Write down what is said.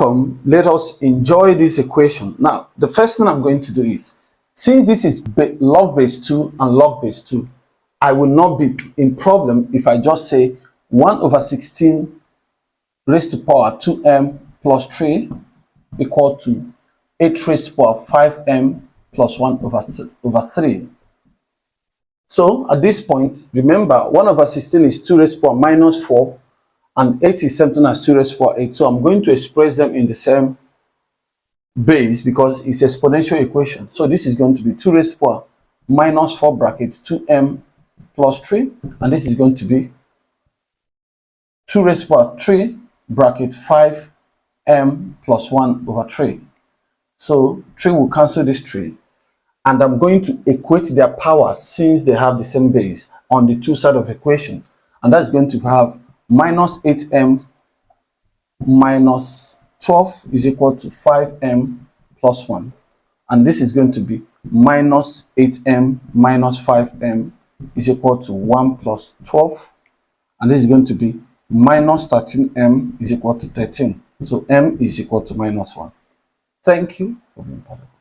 welcome. Let us enjoy this equation. Now, the first thing I'm going to do is, since this is log base 2 and log base 2, I will not be in problem if I just say 1 over 16 raised to power 2m plus 3 equal to 8 raised to power 5m plus 1 over 3. So at this point, remember 1 over 16 is 2 raised to power minus 4, and 8 is something as 2 raised to power 8. So I'm going to express them in the same base because it's exponential equation. So this is going to be 2 raised to power minus 4 brackets 2m plus 3, and this is going to be 2 raised to power 3 bracket 5m plus 1 over 3. So 3 will cancel this 3, and I'm going to equate their powers since they have the same base on the two sides of the equation, and that's going to have minus 8m minus 12 is equal to 5m plus 1, and this is going to be minus 8m minus 5m is equal to 1 plus 12, and this is going to be minus 13m is equal to 13. So m is equal to minus 1. Thank you for being part of it.